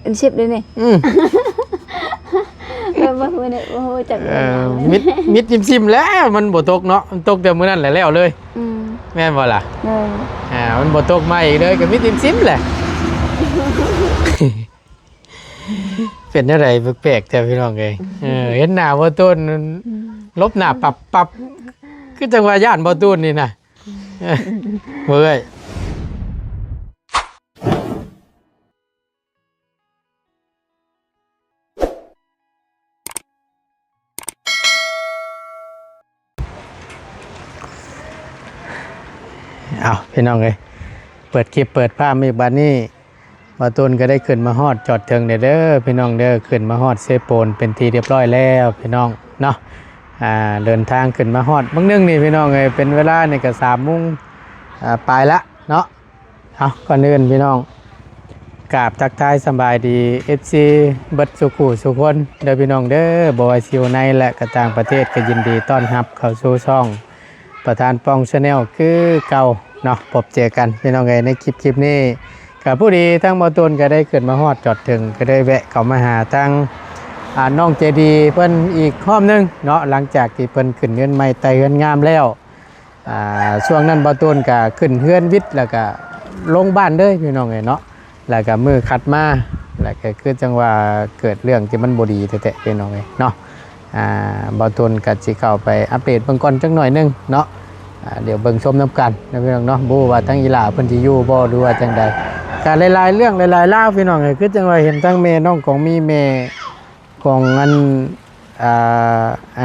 เป็นชิปเลยนี่บ่ฮู้เนี่ยบ่ฮู้จักมิดซิมแล้วมันบ่ตกเนาะมันตกแต่มื้อนั้นแหละแล้วเลยแม่นบ่ล่ะมันบ่ตกมาอีกเลยก็มิดซิมแหละเป็นอะไรแปลกๆแต่พี่น้องเอ้ยเห็นหน้าบ่ต้นลบหน้าปับคือจังว่าย่านบ่ต้นนี่น่ะเฮ้ยเอาพี่น้องเอ้ยเปิดคลิปเปิดภาพอีกบัดนี้บ่ต้นก็ได้ขึ้นมาฮอดจอดถึงเด้อพี่น้องเด้อขึ้นมาฮอดเซโปนเป็นที่เรียบร้อยแล้วพี่น้องเนาะเดินทางขึ้นมาฮอดบางนึงนี่พี่น้องเอ้ยเป็นเวลานี่ก็3:00 นปลายละเนาะเอาก่อนอื่นพี่น้องกราบทักทายสบายดี FC เบิดสุขุสุคนเด้อพี่น้องเด้อบ่ว่าสิอยู่ในและก็ต่างประเทศก็ยินดีต้อนรับเข้าสู่ช่องประธานปองชาแนลคือเก่าเนาะพบเจอกันพี่น้องเอ้ยในคลิปนี้กับผู้ดีทั้งบ่ต้นก็ได้ขึ้นมาฮอดจอดถึงก็ได้แวะเข้ามาหาทั้งน้องเจดีเพิ่นอีกรอบนึงเนาะหลังจากที่เพิ่นขึ้นเฮือนใหม่ไต่เฮือนงามแล้วช่วงนั้นบ่ต้นก็ขึ้นเฮือนวิทย์แล้วก็ลงบ้านเด้อพี่น้องเอ้ยเนาะแล้วก็มือคัดมาแล้วก็คือจังว่าเกิดเรื่องที่มันบ่ดีแท้ๆพี่น้องเอ้ยเนาะบ่ต้นก็สิเข้าไปอัปเดตเบิ่งก่อนจักหน่อยนึงเนาะเดี๋ยวเบิ่งชมน้ำกันนะพี่น้องเนาะบ่ว่าทั้งอีหล่าเพิ่นสิอยู่บ่หรือว่าจังใดการหลายๆเรื่องหลายๆราวพี่น้องเอ้ยคือจังว่าเห็นทั้งแม่น้องของมีแม่ของอั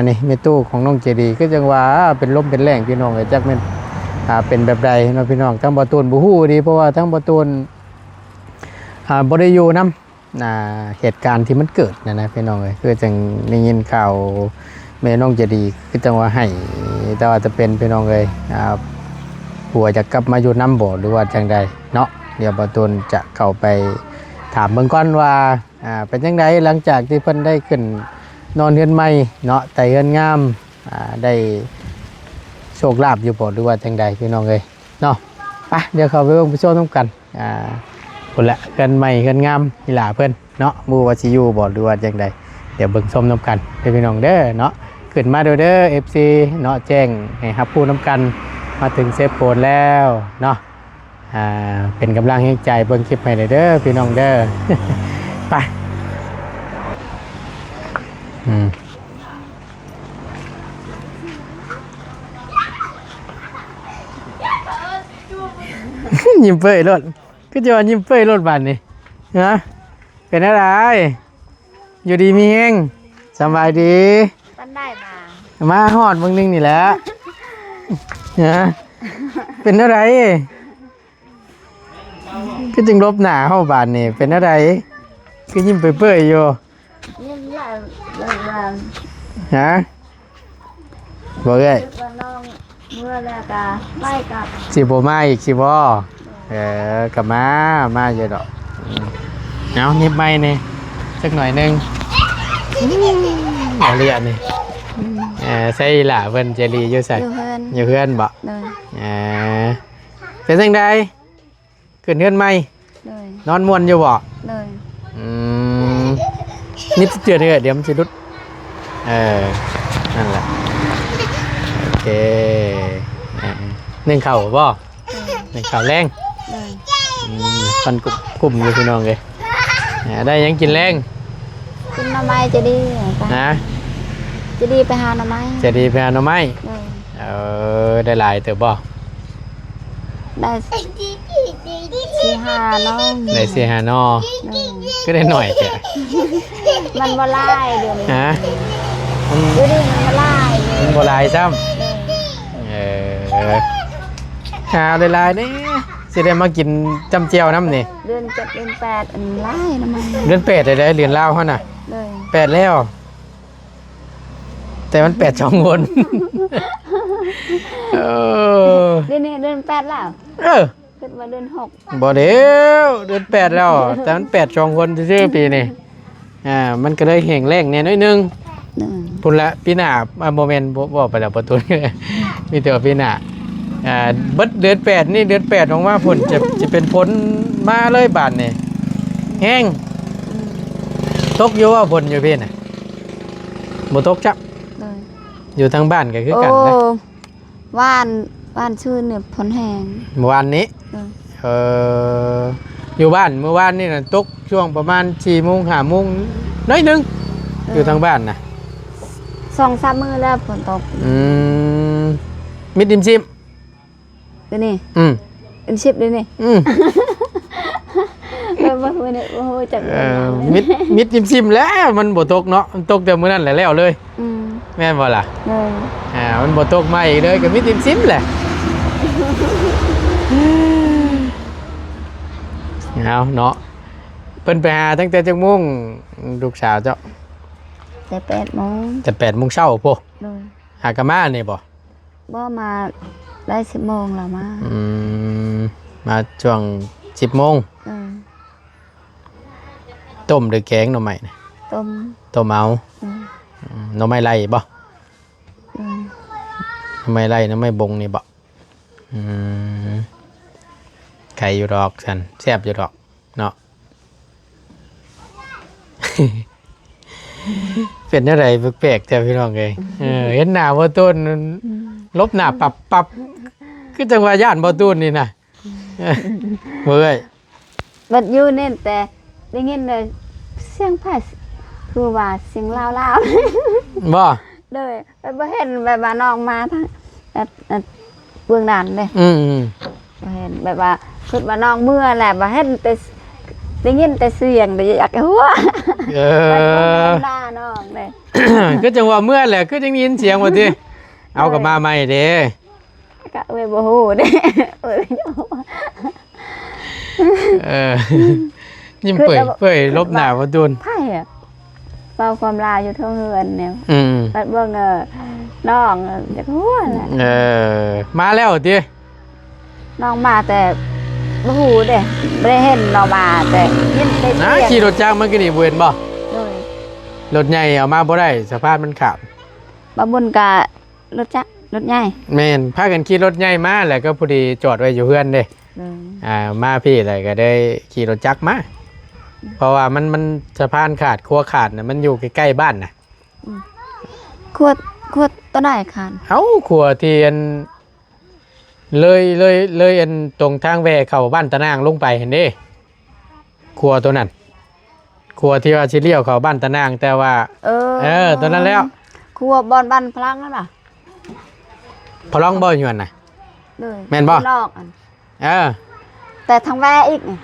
นนี้แม่ตู้ของน้องเจดีคือจังว่าเป็นลมเป็นแรงพี่น้องเอ้ยจักแม่นเป็นแบบใดเนาะพี่น้องทั้งบ่ตูนบ่ฮู้ดีเพราะว่าทั้งบ่ตูนบ่ได้อยู่นำเหตุการณ์ที่มันเกิดนะพี่น้องเอ้ยคือจังได้ยินข่าวแม่น้องเจดีคือจังว่าให้แต่ว่าจะเป็นพี่น้องเอ้ยผัวจะกลับมาอยู่นำบ่หรือว่าจังใดเนาะเดี๋ยวบ่ตูนจะเข้าไปถามเบิ่งก่อนว่าเป็นจังไดหลังจากที่เพิ่นได้ขึ้นนอนเฮือนใหม่เนาะไต่เฮือนงามได้โชคลาภอยู่บ่หรือว่าจังใดพี่น้องเอ้ยเนาะไปเดี๋ยวเข้าไปเบิ่งไปชมนํกันพุ่นละเฮือนใหม่เฮือนงามอีหล่าเพิ่นเนาะบ่ว่าสิอยู่บ่หรือว่าจังใดเดี๋ยวเบิ่งชมนํกันเด้อพี่น้องเด้อเนาะขึ้นมาเด้อ FC เนาะแจ้งให้รับผู้นํกันมาถึงเซฟโปนแล้วเนาะเป็นกำลังใจเบิ่งคลิปให้เด้อพี่น้องเด้อ ไปยิ้มเปื่อยรถก็จะว่ายิ้มเปื่อยรถบันนี่นะเป็นอะไรอยู่ดีมีเฮงสบายดีปันได้มาฮอดมึงนึงนี่แหละนะเป็นอะไรก็จึงลบหน้าเข้าบานนี่เป็นอะไรก็ยิ้มเปื่อยๆอยู่ยิ้มใหญ่บ้านฮะบอกเลยน้องเมื่อแรกไม่กับสิบมาอีกสิบกลับมาเยอะดอกเอานิบไม่เนี่ยสักหน่อยนึงเรียนนี่ใช่ล่ะเพิ่นเจรีอยู่ใส่อยู่เพื่อนบ่เป็นจังไดขึ้นเฮือนใหม่นอนม่วนอยู่บ่นิบเจือเดี๋ยวมันจะรุดนั่นแหละโอเคนึ่งเข่าบ่นึ่งเข่าแรงฟันกลุ่มอยู่พี่น้องเลยได้ยังกินแรงกินหน่อไม้จะดีนะจะดีไปหาหน่อไม้จะดีไปหาหน่อไม้ได้หลายเติบบ่ได้4-5 น้องได้4-5 นอก็ได้หน่อยแกมันบ่ลายเดี๋ยวนี้ฮะดูดิมันบ่ลายมันบ่ลายซ้ำหาได้ลายนี่สิได้มากินจำเจียวน้ำนี่เดือน7เดือน8อันลายน้ำมันเดือน8ได้เดือนลาวเฮาน่ะ8แล้วแต่มัน8 2 คนเดือนนี้เดือน8แล้วขึ้นมาเดือน6บ่เดี๋ยวเดือน8แล้วแต่มัน8 2 คนซื่อๆปีนี้มันก็เลยแห้งแล้งแน่น้อยนึงพุ่นละปีหน้าโมเมนต์บ่ไปแล้วประตูมีแต่ปีหน้าเบิดเดือน8นี่เดือน8ออกมาพุ่นจะเป็นผลมาเลยบาดนี่ แห้งตกอยู่ว่าฝนอยู่พี่น่ะบ่ตกจับ เลย อยู่ทางบ้านก็คือกันนะ โอ้ว่านชื่อเนี่ยผลแหง เมื่อวานนี้ เลย อยู่บ้านเมื่อวานนี่น่ะตกช่วงประมาณ4 โมง 5 โมงน้อยหนึงอยู่ทางบ้านน่ะ 2-3 มื้อแล้วฝนตก มิดดิมซิม เดี๋ยวนี้ อืม ชิปเดี๋ยวนี้ อืม บ่ฮู้เนี่ยบ่ฮู้จัก มิดดิมซิมแล้วมันบ่ตกเนาะมันตกแต่มื้อนั้นแหละแล้วเลย แม่นบ่ล่ะ เลย มันบ่ตกมาอีกเลยก็มิดดิมซิมแหละเอาเนาะเพิ่นไปหาตั้งแต่จักโมงลูกสาวเจ้า แต่8 โมง แต่8 โมงเช้าพุ เลย หากะมานี่บ่ บ่มาได้10 โมงแล้วมา มาช่วง10 โมง เออ ต้มหรือแกงหน่อไม้นี่ ต้ม ต้มเอา เออ หน่อไม้ไล่บ่ เออ หน่อไม้ไล่หน่อไม้บงนี่บ่ไข่อยู่ดอกซั่นแซ่บอยู่ดอกเนาะ เป็นอะไรแปลกๆแต่พี่น้องเอ้ยเห็นหน้าบ่ต้นลบหน้าปับคือจังว่าย่านบ่ต้นนี่น่ะเฮ้ย บัดอยู่เนี่ยแต่ได้ยินเลยเสียงไผคือว่าเสียงลาว บ่ ๆเลยบ่เห็นแบบว่าน้องมาทางเบื้องด้านเด้ บ่เห็นแบบว่าคิดว่าน้องเมื่อแหละบ่เห็นแต่ได้ยินแต่เสียงแต่อยากหัว หน้าน้องเด้ ก็จังว่าเมื่อแหละคือจังได้ยินเสียงว่าติเอากลับมาใหม่เด้ ก็เอ้ยบ่ฮู้เด้เอ้ย ยิ้มเปื่อยลบหน้าบ่ตูน ไผอะเฝ้าความลาวอยู่เทั้งเฮือนเนี่ย อืม บัดเบิ่งน้องอยากหัวแหละ มาแล้วติ น้องมาแต่บ่ฮู้เด้บ่ได้เห็นน้องมาแต่ยินแต่ นะ เสียง ขี่รถจักรมันก็นี่บ่เห็นบ่ เลย รถใหญ่เอามาบ่ได้สภาพมันขาด บ่บุญกะรถจักรรถใหญ่ แม่นพากันขี่รถใหญ่มาแล้วก็พอดีจอดไว้อยู่เฮือนเด้ เลย มาพี่เลยก็ได้ขี่รถจักรมาเพราะว่ามันสะพานขาดครัวขาดน่ะมันอยู่ใกล้ๆบ้านน่ะ ขวดตัวไหนคัน เอ้าครัวที่อันเลยอันตรงทางแวเข้าบ้านตะนางลงไปเห็นเด้ครัวตัวนั้นครัวที่ว่าสิเลี้ยวเข้าบ้านตะนางแต่ว่าตัวนั้นแล้ว ขวดบอนบันพลังนั่นน่ะ พอลองบ่อยู่นั่นน่ะ เลย แม่นบ่ นอกอัน แต่ ทางแวอีกนี่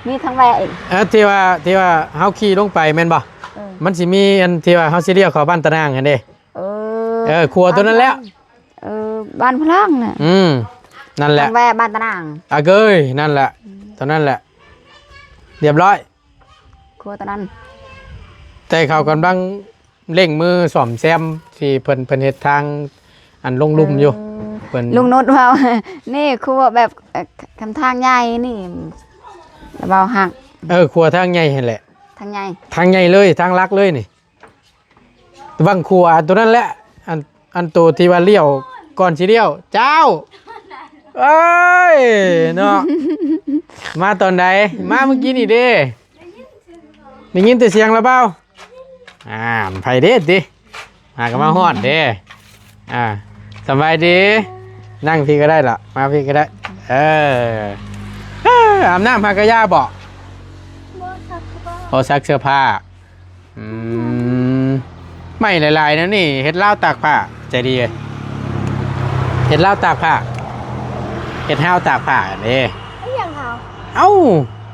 มีทางแวอีก ที่ว่าเฮาขี่ลงไปแม่นบ่ มันสิมีอันที่ว่าเฮาสิเลี้ยวเข้าบ้านตะนางหั่นเด้ครัวตัวนั้นแล้ว บ้านพลังน่ะ นั่นแหละ ทางแวบ้านตะนาง เกยนั่นแหละตอนนั้นแหละเรียบร้อย ขวดตะนั้น แต่เขากำลังเร่งมือซ่อมแซมที่เพิ่นเฮ็ดทางอันลงลุ่มอยู่เพิ่น ลุงนุชว่า นี่ขวดแบบคำทางใหญ่นี่เบาหัก ครัวทางใหญ่หั่นแหละ ทางใหญ่ ทางใหญ่เลยทางลักเลยนี่วังครัวตัวนั้นแหละอันตัวที่ว่าเลี้ยวก่อนสิเลี้ยวเจ้าเอ้ยเนาะ มาตอนใดมาเมื่อกี้นี่เด้ได้ยินแต่เสียงแล้วเปล่าไผเด้ติหากันมาฮอดเด้สบายดีนั่งพี่ก็ได้ล่ะมาพี่ก็ได้อาบน้ำพากะย่าบ่ซักเสื้อผ้าไม่หลายๆนะนี่เฮ็ดลาวตากผ้าใจดีเลยเฮ็ดลาวตากผ้าเฮ็ดห้าวตากผ้าเด้ อย่างเขา เอ้า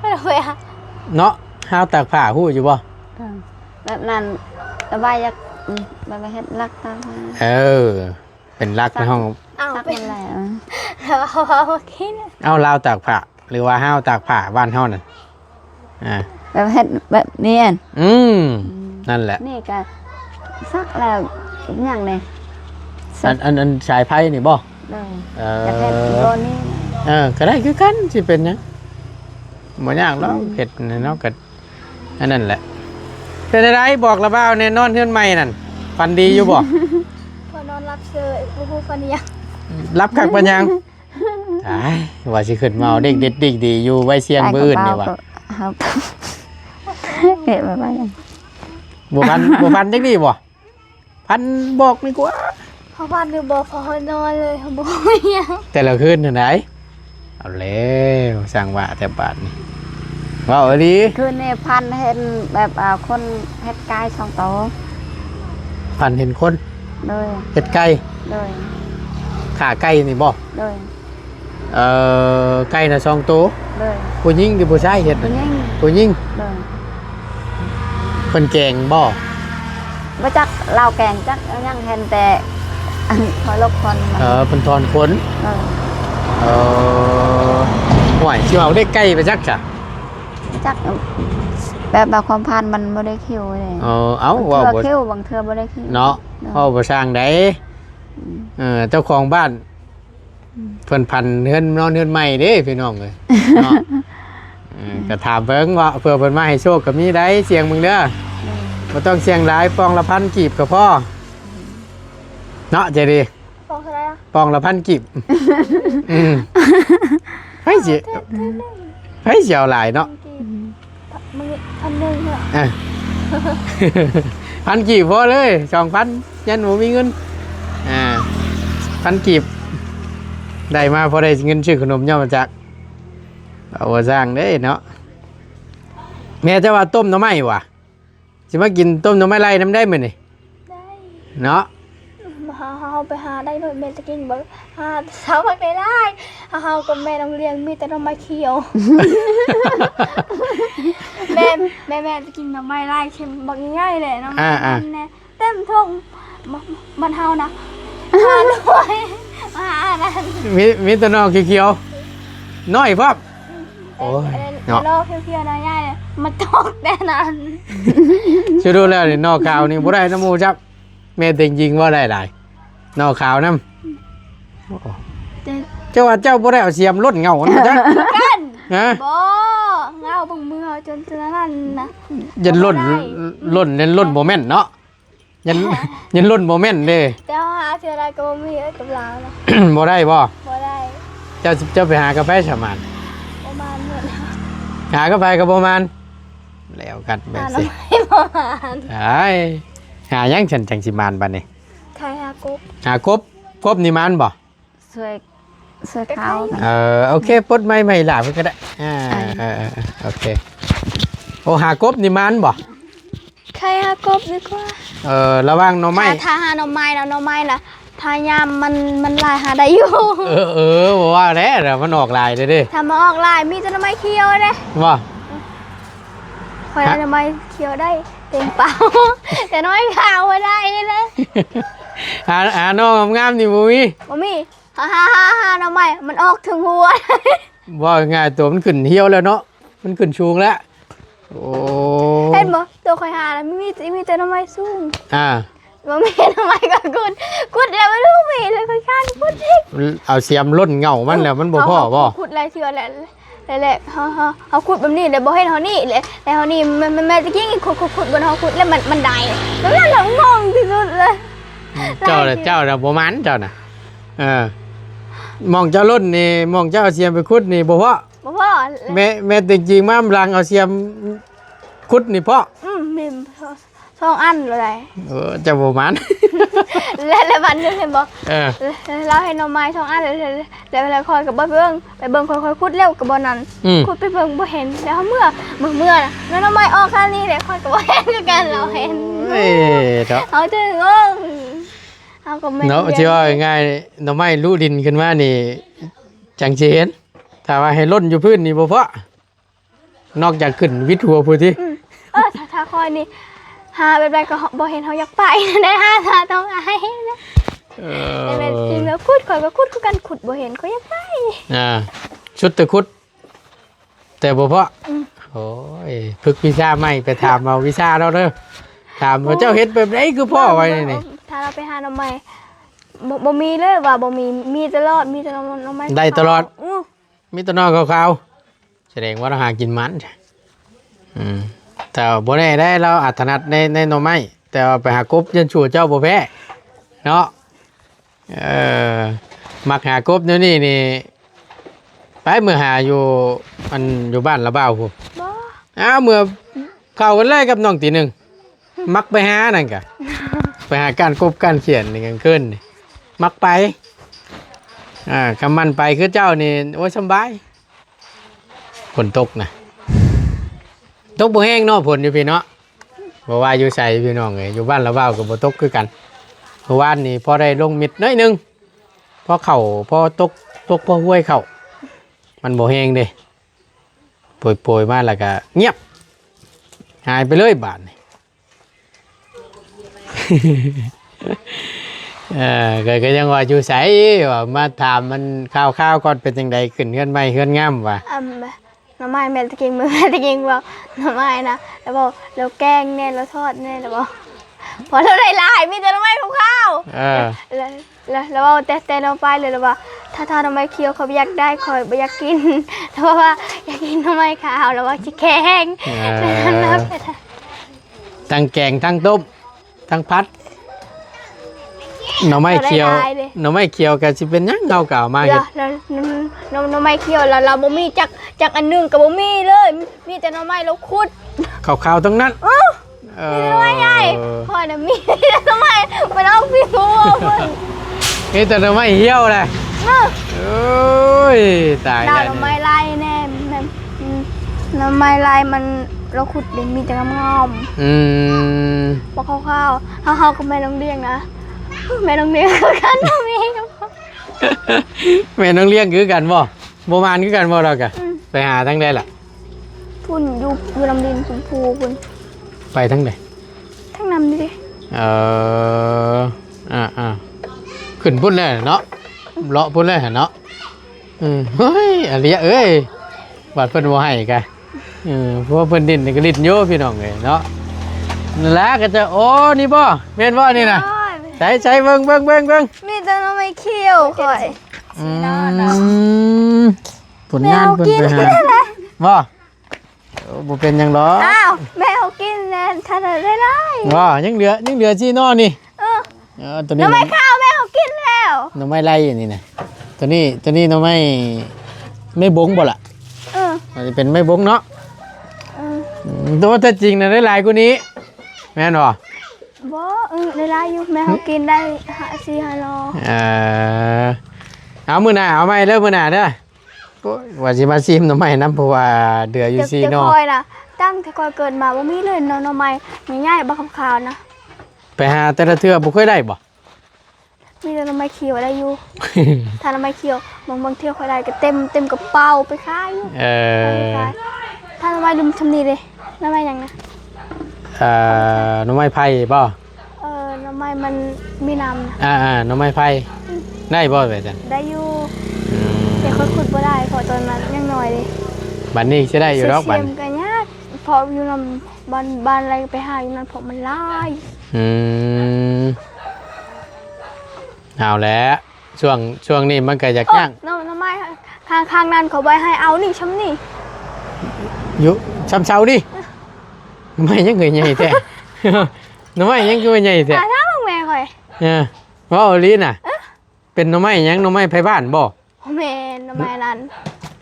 ไม่เลยอะ เนาะห้าวตากผ้าฮู้อยู่บ่ แบบนั้นระบายอยากแบบเฮ็ดรักตาม เป็นรักในห้อง เอา รัก เป็น นั่นแหละ แล้วเอาเมื่อกี้เนี่ย เอาลาวตากผ้าหรือว่าห้าวตากผ้าบ้านเฮานั่นแบบเฮ็ดแบบนี้ นั่นแหละ นี่ก็ซักแล้วอย่างนี้ อันสายไพ่นี่บ่ เลยอยากเฮ็ดโดนนี่ ก็ได้คือกันสิเป็นหยังบ่ยากหรอกเฮ็ดเนาะก็อันนั้นแหละเป็นอะไรบอกละเบ้าแน่นอนเฮือนใหม่นั่นฟันดีอยู่บ่ พอนอนรับเชยผู้ฟันยัง รับคักปัญญังว่าสิขึ้นมาเอาเด็กเด็ดดีอยู่ไว้เสียงมื้ออื่นนี่ว่ะ ครับ เห็นแบบว่าอย่าง บ่พันบ่พันจังนี่บ่พันบอกดีกว่า พอบ้านคือบ่พอนอนเลยบ่ยัง แต่ละคืนเท่าไหร่เอาแล้วสั่งว่าแต่บาทนี่ว่าเอาดี คืนนี้พันเห็นแบบคนเฮ็ดกายสองโต พันเห็นคน เลย เฮ็ดไก่ เลย ขาไก่นี่บ่ เลย ไก่น่ะ2ตัว เลย ผู้หญิงหรือผู้ชายเฮ็ด คุณยิ่ง ผู้หญิง เลย เพิ่นแกงบ่ ว่าจักเหล่าแกงจักยังเห็นแต่อันคอยลบคนมัน เพิ่นถอนขน เลย ห่วยสิเอาได้ไก่ไปจักจ้ะ จักแบบความพันมันไม่ได้คิวเลย เอา บาง ว่า เทื่อ บ่ คิวบางเทื่อไม่ได้คิว เนาะเว้าบ่สร้างได้เจ้าของบ้านเพิ่นพันเฮือนนอนเฮือนใหม่เด้พี่น้องเอ้ยเนาะก็ถามเบิ่งว่าเผื่อเพิ่นมาให้โชคก็มีได้เสียงมึงเด้อบ่ต้องเสียงหลายปองละพันกีบก็พอเนาะเจดี บอกอะไรอ่ะ ปองละพันกีบให้สิเอาหลายเนาะ มึงพันหนึ่งเหรอ พันกีบพอเลย2,000ยันบ่มีเงินพันกีบได้มาพอได้เงินซื้อขนมย่อมาจากเอาว่าสร้างเด้เนาะแม่จะว่าต้มหน่อไม้ว่ะสิมากินต้มหน่อไม้ไล่น้ำได้มื้อนี่ ได้ เนาะ มาเฮาไปหาได้หน่อยแม่จะกินบ่หาเช้าพักได้เฮากับแม่ต้องเลี้ยงมีแต่น้ำไม้เขียว แม่จะกินน้ำไม้ไล่เค็มบักง่ายๆเลยน้ำไม้มันแน่เต็มทงมันเฮานะหาหน่อยมาหาอันนั้น มีแตัวน้องเขียวๆน้อยพับโอ้ยเนาะ โลกเพียวๆนะย่าเนี่ยมันตกแน่นอน ช่วยดูแล้วนี่นอกขาวนี่บ่ได้น้ำหมูจับแม่ติงยิงว่าได้หลายนอกขาวนำเจ้าว่าเจ้าบ่ได้เอาเสียมลดเงานะจ๊ะ กัน ฮะ บ่เงาบังมือจนนั้นนะ ยันล่นบ่แม่นเนาะยันล่นบ่แม่นเด้ เจ้าหาเท่าไรก็บ่มีเอ้ยกับเรานะ บ่ได้บ่ บ่ได้ เจ้าไปหากาแฟฉมาน ประมาณหมด หากาแฟก็ประมาณแล้วกันแบ หา บ น้ สิ ำประมาณ ไอ้หายังฉันจังสิมานบัดนี้ ใครหากบ หากบนี่มานบ่ สวยขาว โอเคปลดไม่หลาเพิ่นก็ได้โอเคโอ้หากบนี่มานบ่ ใครหากบดีกว่า ระวังหน่อไม้ ถ้าหาหน่อไม้นะหน่อไม้นะถ้ายามมันลายหาได้อยู่ บ่ว่าแล้วมันออกลายเด้ ถ้ามาออกลายมีแต่หน่อไม้เขียวเด้ บ่ คอยเอาหน่อไม้เขียวได้เต็มเปล่า แต่น้อยขาวไม่ได้เลย หาน้องงามๆนี่บ่มี บ่มีฮ่าหน่อไม้มันออกถึงหัว ว่าง่ายตัวมันขึ้นเหี่ยวแล้วเนาะมันขึ้นชูงแล้วโอ้ เห็นบ่ตัวคอยหาแล้วมีแต่หน่อไม้สูง บ่มีหน่อไม้ก็กุดแล้วไม่รู้มีเลยคอยข้านกุดอีก เอาเสียมล่นเงามันแล้วมันบ่พอบ่ ขุดหลายเทื่อแหละเขาขุดแบบนี้เลยบ่เห็นเฮานี่เลยแต่เฮานี่แม่ตะกี้ขุดบนเฮาขุดแล้วมันได้แล้วเรางงที่สุดเลย เจ้าน่ะบ่มันเจ้าน่ะมองเจ้าล่นนี่มองเจ้าเอาเสียมไปขุดนี่บ่พอ บ่พอ แม่จริงๆมาลังเอาเสียมขุดนี่พอ มี2อันเลย เจ้าบ่มัน แล้ววันนึงเห็นบ่ เราเห็นหน่อไม้2อันแล้วคอยกับไปเบิ่งคอยขุดเร็วกับบ่นั้นขุดไปเบิ่งบ่เห็นแล้วเมื่อน่ะแล้วหน่อไม้ออกข้างนี้แหละคอยก็บ่เห็นคือกันเราเห็น เนาะ เอาถึงเอาก็ไม่ เนาะที่ว่าง่ายๆหน่อไม้รูดินขึ้นมานี่จังสิเห็นถ้าว่าให้ล่นอยู่พื้นนี่บ่พอนอกจากขึ้นวิดหัวผู้ที่ ถ้าคอยนี่หาแบบใดก็บ่เห็นเฮาอยากไปได้หาต้องให้นะแต่จริงแล้วขุดคอยก็ขุดคือกันขุดบ่เห็นก็อยากไป ชุดตะคุดแต่บ่พอโอ้ยฝึกวิชาใหม่ไปถามเอาวิชาเราเด้อถามว่าเจ้าเฮ็ดแบบไหนคือพ่อไว้นี่ ถ้าเราไปหาหน่อไม้บ่มีเลยว่าบ่มีตลอดมีแต่หน่อไม้ ได้ตลอดมีแตะนอขาวๆแสดงว่าเราหากินมันจ้ะแต่บ่แน่ได้เราอาจถนัดในหน่อไม้แต่ว่าไปหากบยันชั่วเจ้าบ่แพ้เนาะมักหากบเดี๋ยวนี้นี่ไปเมื่อหาอยู่มันอยู่บ้านละบ่าวพุ่น บ่ เมื่อ เข้ากันเลยกับน้องตีหนึ่งมักไปหานั่นกะไปหาการกบการเขียนในกลางคืนนี่มักไปคำมันไปคือเจ้านี่โอ้ยสบายฝนตกนะตกบ่แห้งเนาะฝนอยู่พี่เนาะบ่ว่าอยู่ใส่พี่น้องเอ้ยอยู่บ้านละว่าวกับบ่ตกคือกันเพราะว่านี่พอได้ลงมิดน้อยหนึงพอเข่าพอตกพอห้วยเข่ามันบ่แห้งเด้โปรยมาแล้วก็เงียบหายไปเลยบาดนี่ ก็ยังว่าอยู่ใส่ว่ามาถามมันข้าวก่อนเป็นจังใดขึ้นเฮือนใหม่เฮือนงามว่ะ หน่อไม้แม่ตะกินมือแม่ตะกินบอกหน่อไม้นะแล้วบอกแล้วแกงเนี่ยแล้วทอดเนี่ยแล้วบอกพอเท่าไรลายมีแต่หน่อไม้ข้าวแล้วบอกแต่เราไปเลยแล้วว่าถ้าหน่อไม้เคี้ยวเขาอยากได้คอยไม่อยากกินแล้วว่าอยากกินหน่อไม้ขาวแล้วว่าจะแกงทั้งแกงทั้งต้มทั้งพัดหน่อไม้เคี้ยวก็สิเป็นหยังเก่าๆมาเฮ็ดแล้วหน่อไม้เคี้ยวแล้วเราบ่มีจักอันนึงก็บ่มีเลยมีแต่หน่อไม้เราขุดขาวๆตรงนั้นมีหน่อไม้ใหญ่พอน่ะมีหน่อไม้มันเอาพี่หัวนี่แต่หน่อไม้เหี่ยวแหละโอ้ยตายแล้วหน่อไม้ลายแน่หน่อไม้ลายมันเราขุดมีแต่งามๆบ่คร่าวๆเฮาก็ไม่ต้องเลี้ยงนะแม่น้องเลี้ยงคือกันบ่มีแม่น้องเลี้ยงคือกันบ่บ่มานคือกันบ่เรากะไปหาทั้งใดล่ะพุ่นอยู่ลำดินชมพูพุ่นไปทั้งใดทั้งนำดิขึ้นพุ่นเลยเนาะเลาะพุ่นเลยเนาะเฮ้ยอะไรเอ้ยบาดเพิ่นบ่ให้กะเพราะว่าเพิ่นดินนี่ก็ลิ้นโยพี่น้องเอ้ยเนาะนั่นแหละก็จะโอ้นี่บ่แม่นบ่นี่น่ะใช้เบิ่งมีแต่น้องไม่เคี้ยวค่อยผลงานเพิ่นไปหาบ่เป็นหยังหรออ้าวแม่เขากินแล้วถ้าได้ยังเหลือซี่นอนี่ตัวนี้น้องไม่ข้าวแม่เขากินแล้วน้องไม่ไล่อย่างนี้นะตัวนี้น้องไม่บงบ่ล่ะมันจะเป็นไม่บงเนาะตัวถ้าจริงนะได้หลายกว่านี้แม่นบ่ได้ลายอยู่แม่เขากินได้4-5 โลเอามื้อหน้าเอาใหม่เด้อมื้อหน้าเด้อว่าสิมาซิมหน่อไม้นำเพราะว่าเดืออยู่4นอคอยน่ะตั้งแต่คอยเกิดมาบ่มีเลยหน่อไม้ง่ายๆบ่ขาวๆนะไปหาแต่ละเทื่อบ่เคยได้บ่มีแต่หน่อไม้เขียวได้อยู่ถ้าหน่อไม้เขียวบางเที่ยวคอยได้ก็เต็มกระเป๋าไปขายอยู่ถ้าหน่อไม้ดุมชำนีเลยหน่อไม้หยังนะหน่อไม้ไผ่บ่หน่อไม้มันมีน้ำนะหน่อไม้ไผ่ได้บ่แบบนั้นได้อยู่แต่ค่อยขุดบ่ได้เพราะตอนนั้นยังน้อยเลยบัดนี้สิได้อยู่ดอกบัดก็ยากพออยู่นำบ้านอะไรไปหาอยู่นั้นเพราะมันหลายเอาแล้วช่วงนี้มันก็อยากย่างหน่อไม้ข้างนั้นเขาไว้ให้เอานี่ช้ำนี่อยู่ช้ำเช้าดิหน่อไม้ยังใหญ่แท้หน่อไม้ยังคือใหญ่แท้ถ้ามึงแม่ค่อยว่าเอาลิ้นน่ะเป็นหน่อไม้ยังหน่อไม้ไผบ้านบ่แม่หน่อไม้นั้น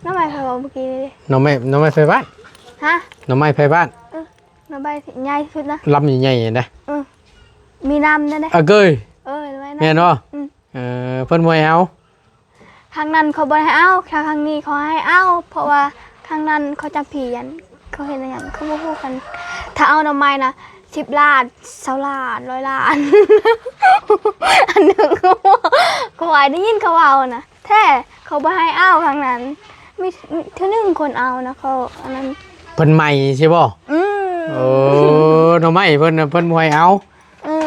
หน่อไม้ไผเมื่อกี้นี่หน่อไม้ไผบ้านฮะหน่อไม้ไผบ้านหน่อไม้ใหญ่สุดนะลำใหญ่ๆนะมีน้ำนั่นแหละเกยแม่นบ่เพิ่นบ่ให้เอาข้างนั้นเขาบ่ให้เอาข้างนี้เขาให้เอาเพราะว่าข้างนั้นเขาจะผียันเขาเห็นอะไรอย่างเขาพูดกันถ้าเอาหน่อไม้นะ10 ล้าน20 ล้าน100 ล้านอันหนึ่งเขาไหวได้ยินเขาเอานะแท้เขาบ่ให้เอาข้างนั้นมีเท่านึงคนเอานะเขาอันนั้นเพิ่นใหม่ใช่บ่โอ้หน่อไม้เพิ่นบ่ให้เอา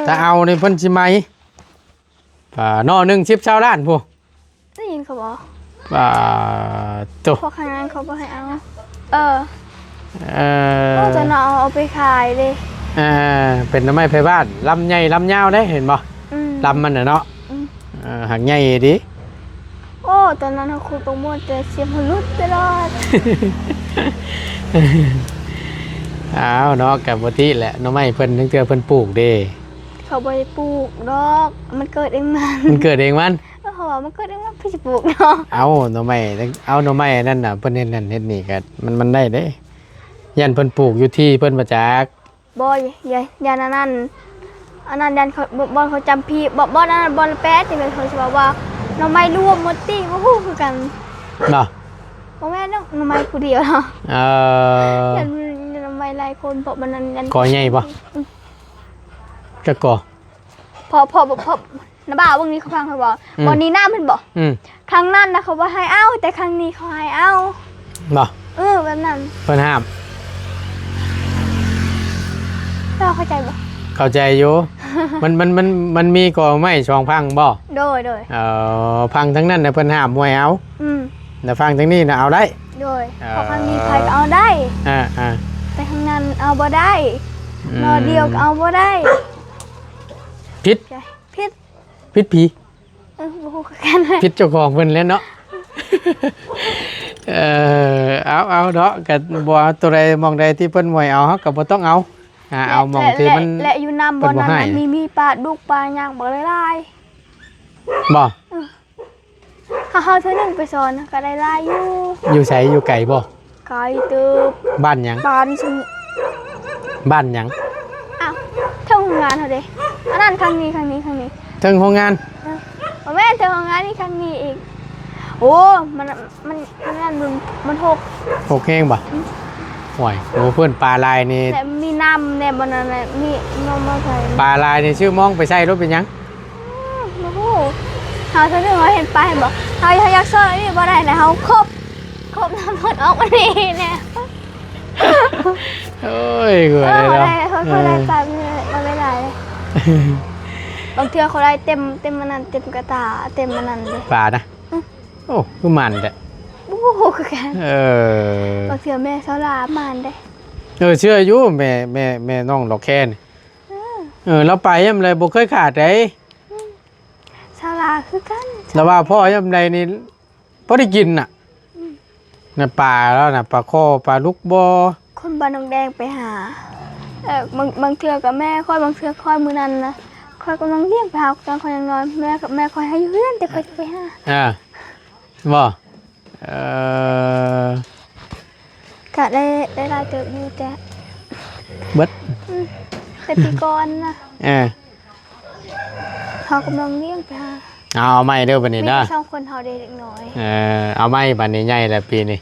ถ้าเอานี่เพิ่นสิใหม่นอ1 10 20 ล้านพู่ได้ยินเขาบอกตัวพวกข้างนั้นเขาบ่ให้เอาก็จะเอาไปขายเลยเป็นหน่อไม้ไผบ้านลำใหญ่ลำยาวได้เห็นบ่ลำมันน่ะเนาะหักใหญ่ดิโอ้ตอนนั้นเขาคุยโปรโมทแต่เสียงมันลุดตลอดอ้าวเนาะกับบ่ติแหละหน่อไม้เพิ่นทั้งเทื่อเพิ่นปลูกเด้เขาบ่ได้ปลูกดอกมันเกิดเองมันเกิดเองมันเขาว่ามันเกิดเองมันพี่สิปลูกเนาะเอาหน่อไม้นั่นน่ะเพิ่นเฮ็ดนั่นเฮ็ดนี่ก็มันได้เด้ ยันเพิ่นปลูกอยู่ที่เพิ่นมาจาก บ่ยันอันนั้นยันเขาบอลเขาจำพี่บอลอันนั้นบอลแป๊ดที่เป็นเขาสิว่าหน่อไม้รวมหมดติบ่ฮู้คือกัน เนาะ บ่แม่นหน่อไม้ผู้เดียวเนาะ ยันหน่อไม้หลายคนเพราะมันนั้นยัน ก่อใหญ่บ่จะก่อ พอน้าบ่าวเบิ่งนี้เขาฟังเขาบอกบ่นี้น้ามันบอกครั้งนั้นนะเขาบ่ให้เอาแต่ครั้งนี้เขาให้เอา เนาะ แบบนั้น เพิ่นห้าม เราเข้าใจบ่ เข้าใจอยู่ มันมีก่อไม้ช่องพังบ่ โดย พังทั้งนั้นน่ะเพิ่นห้ามบ่ให้เอา แต่ฟังทั้งนี้น่ะเอาได้ โดยเพราะครั้งนี้ใครก็เอาได้ แต่ครั้งนั้นเอาบ่ได้นอเดียวก็เอาบ่ได้ พิษ ผิด ผี บ่ฮู้คือกันเลย พิษเจ้าของเพิ่นแหล้วเนาะ เอาเนาะก็บ่ตัวใดมองใดที่เพิ่นบ่ให้เอาเฮาก็บ่ต้องเอาเอามองที่มัน และอยู่น้ำบ่อนั้นน่ะมีปลาดุกปลาย่างบ่หลาย บ่ ๆถ้าเฮาเทื่อนึงไปสอนก็ได้หลายอยู่ อยู่ไสอยู่ไกลบ่ ไกลตึบ บ้านหยัง ปลานี่ซุ บ้านหยัง อ้าวเท่าโรงงานเฮาเด้อันนั้นครั้งนี้ ถึงโรงงาน บ่แม่นเท่าโรงงานนี่ครั้งนี้อีกโอ้มันนั่นมันหก โอเคงบ่ห่วยโอ้เพิ่นปลาลายนี่ แต่มีน้ำเนี่ยบนนั้นมีนมมาใส่ ปลาลายนี่ชื่อมองไปใส่รถเป็นหยัง โอ้โหเขาเสนอเห็นไปบอกเขาอยากซ่อนนี่บ่ได้นะเขาครบน้ำหมดออกมาดีเนี่ย โอ้ยกู เขา ได้ ได้ แล้ว เขาได้ตามมันไม่ได้เลยบางเทื่อเขาได้เต็มมันนั่นเต็มกระตาเต็มมันนั่นเลย ปลานะโอ้คือมันแต่ โอ้โหคือกัน บางเทื่อแม่เสาลามันได้ เชื่ออยู่แม่น้องดอกแคนเราไปยามไรบ่เคยขาดได เสาลาคือกัน แล้วว่าพ่อยามใดนี่บ่ได้กินน่ะน่ะปลาแล้วน่ะปลาข้อปลาลูกบ่ คนบ้านนองแดงไปหาบางเทื่อกับแม่ค่อยบางเทื่อค่อยมือนั้นนะค่อยกำลังเลี้ยงไปหาตอนค่อยยังนอนแม่กับแม่ค่อยให้อยู่เพื่อนแต่ค่อยจะไปหา บ่ กะได้รายเติบอยู่แต่ เบิด แต่ปีก่อนนะ เขากำลังเลี้ยงไปหา เอาไม้เด้อบัดนี้ มี นะ แต่สองคนเขาเด็กน้อย เอาไม้บัดนี้ใหญ่แล้วปีนี้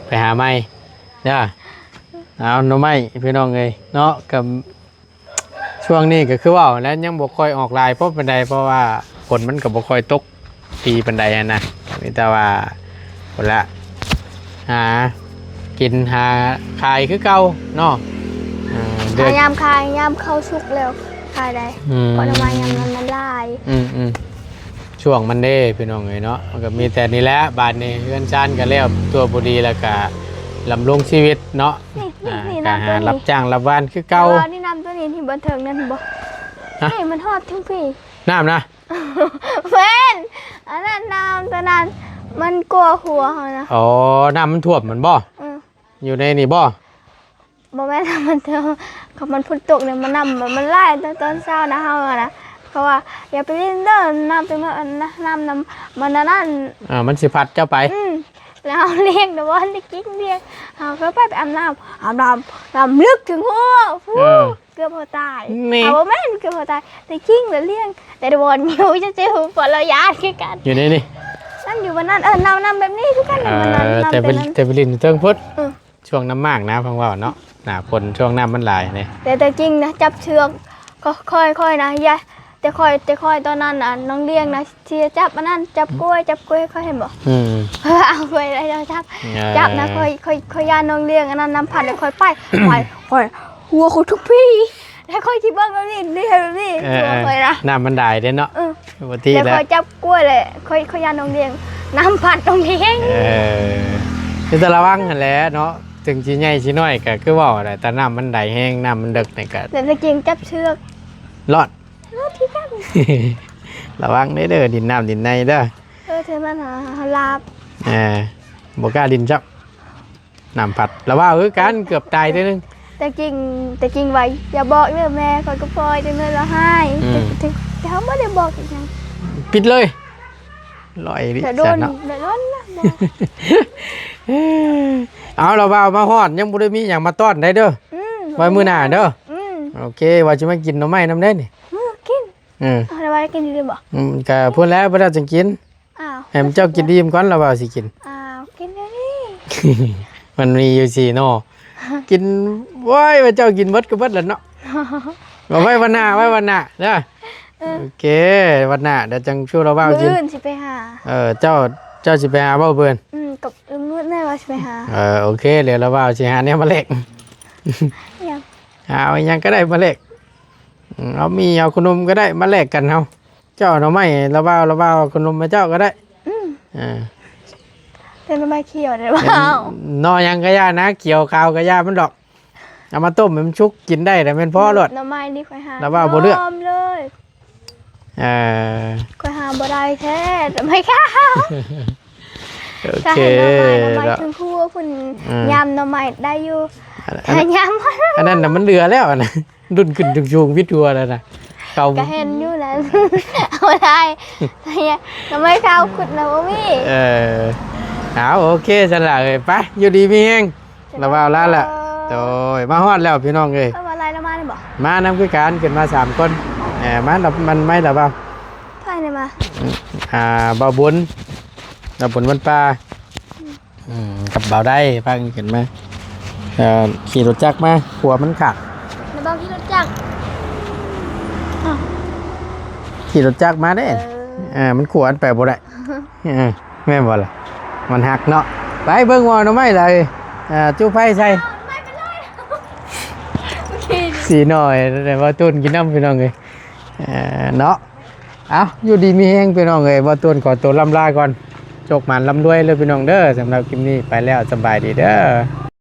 ไปหาไม้เด้อเอาหน่อไม้พี่น้องเอ้ยเนาะกับช่วงนี้ก็คือว่าแล้วยังบ่ค่อยออกลายเพราะปานใดเพราะว่าฝนมันก็บ่ค่อยตกปีปานใดนะมีแต่ว่าพุ่นละหากินหาขายคือเก่าเนาะเดือน ยามคายยามเข้าสุกแล้วคายได้ก่อนมายามนั้นมันลาย ช่วงมันเด้พี่น้องเอ้ยเนาะมันก็มีแต่นี่แหละบาดนี้เฮือนชานก็แล้วตัวบ่ดีแล้วก็ลำลงชีวิตเนาะ นี่ ก็ น้ำ หา ตัว รับ นี้ จ้างรับวานคือเก่า นี่น้ำตัวนี้ที่บันเทิงนั่นบ่นี่มันฮอดทั้งพี่ น้ำนะ เฟนอันนั้นน้ำตัวนั้นมันกลัวหัวเขานะ อ๋อน้ำมันท่วมมันบ่อยู่ในนี่บ่ บ่แม่นมันเถอะเขามันฝนตกเนี่ยมันน้ำมันไล่ตอนเช้านะเฮาอะนะเขาว่าอย่าไปเล่นเด้อน้ำเป็นน้ำมันนั่น มันสิพัดเจ้าไป แล้วเราเลี้ยงแต่ว่าได้กินเลี้ยงเราก็ไปอาบน้ำลึกถึงหัวฟูเกือบพอตายเอาแม่นเกือบพอตายแต่กิ้งแล้วเลี้ยงแต่โดนอยู่จะเจ้าฝนเราญาติคือกัน อยู่ในนี่ นั่นอยู่บนนั้นน้ำแบบนี้คือกันบนนั้นน้ำ แต่ เป็นนั้น ไปลินเทิงพุทธช่วงน้ำมากนะพังว่าเนาะหน้าฝนช่วงน้ำมันหลายนี่ แต่กิ้งนะจับเชือกก็ค่อยนะยายแต่ค่อยตอนนั้นน่ะน้องเลี้ยงนะที่จับมันนั่นจับกล้วยค่อยเห็นบ่เอากล้วยอะไรจับนะค่อยยาน้องเลี้ยงอันนั้นน้ำผัดแล้วค่อยไปหัวของทุกพี่แล้วค่อยที่บ้านก็นี่ค่อยนะ น้ำมันได้เด้เนาะปกติ แล้ว แล้ว ค่อยจับกล้วยเลยค่อยยาน้องเลี้ยงน้ำผัดน้องเลี้ยง แต่ระวังกันแหละเนาะถึงชิ้นใหญ่ชิ้นน้อยก็คือว่าอะไรแต่น้ำมันได้แห้งน้ำมันดึกนี่ก็ แต่ตะกิ้งจับเชือก รอด ที่กัน ระวังเด้อดินน้ำดินในเด้อ เธอมันหาลาบ บ่กล้าดินจับน้ำผัดแล้วว่ากันเกือบตายด้วยนึง แต่กิ้งไว้อย่าบอกเรื่องแม่คอยก็ปล่อยจังเลยเราให้แต่เขาไม่ได้บอกอีกอย่าง ปิดเลยลอยดิ แต่โดน เนาะ แต่โดนนะ เอาเราบ่าวมาฮอดยังบ่ได้มีหยังมาต้อนได้เด้อไว้มื้อหน้าเด้อโอเคว่าจะมากินหน่อไม้นำได้นี่ กิน อืม อะไรไว้กินดีบ่ ก็พูดแล้วบ่ได้จังกิน อ้าว ให้มันเจ้ากินดีมก่อนแล้วบ่าวสิกิน อ้าวกินเดี๋ยวนี้ มันมีอยู่สี่เนาะกินโว้ยว่าเจ้ากินเบิดก็เบิดแล้วเนาะบ่ไว้วันหน้าเด้อโอเควันหน้าเดี๋ยวจังชูเราบ่าวกิน มื้ออื่นสิไปหา เจ้าสิไปหาบ่าวเพิ่น กับมื้อแน่ว่าสิไปหา โอเคเดี๋ยวเราบ่าวสิหาเนี่ยมาเล็ก ยัง เอาอีหยังก็ได้มาเล็กเอามีเอาขนมก็ได้มาแลกกันเฮาเจ้าหน่อไม้เราบ่าวขนมมาเจ้าก็ได้า เป็นไม้เขียวได้บ่าวน อยังก็ย่านะเกี่ยวข้าวก็ย่ามันดอกเอามาต้มให้มันชุกกินได้แต่เป็นพ่อรด หน่อไม้นี่ค่อยหา แล้วว่าบ่เลือก ยอมเลย เออ ค่อยหาบ่ได้แท้ไม่ค่ะ โอ ถ้า เค เห็นหน่อไม้ แล้ว ถึงคู่ว่าเพิ่นยำหน่อไม้ได้อยู่ อัน ถ้า นั้น ยำ อันนั้นน่ะมันเหลือแล้วนะดุนขึ้นจุงๆวิทัวแล้วนะเก่า ก็เห็นอยู่แล้ว เอาได้แต่ยังทำไมข้าวขุดนะบ่มี เอาโอเคสละเลยไปอยู่ดีมีแห้งเราว่าแล้วแหละโดยมาฮอดแล้วพี่น้องเอ้ย เอาอะไรละมาได้บ่ มานำคือการขึ้นมา3คนมาดับมันไม่ดับเปล่า ถ่ายได้มา บ่าวบุญบ่าวบุญวันปลากับบ่าวได้พังขึ้นมาขี่รถจักรมาหัวมันขาด แล้วบ่าวที่รู้จัก ขี่รถจักรมาได้มันขวานไปบ่ได้แม่นบ่ล่ะมันหักเนาะไปเบิ่งว่าหน่อไม้เลยจู้ไฟใส่สีหน่อยแต่ว่าต้นกินน้ำพี่น้องเลยเนาะเอาอยู่ดีมีแห้งพี่น้องเลยว่าต้นขอตัวลำลาก่อนโชคมันลำด้วยเลยพี่น้องเด้อสำหรับคลิปนี้ไปแล้วสบายดีเด้อ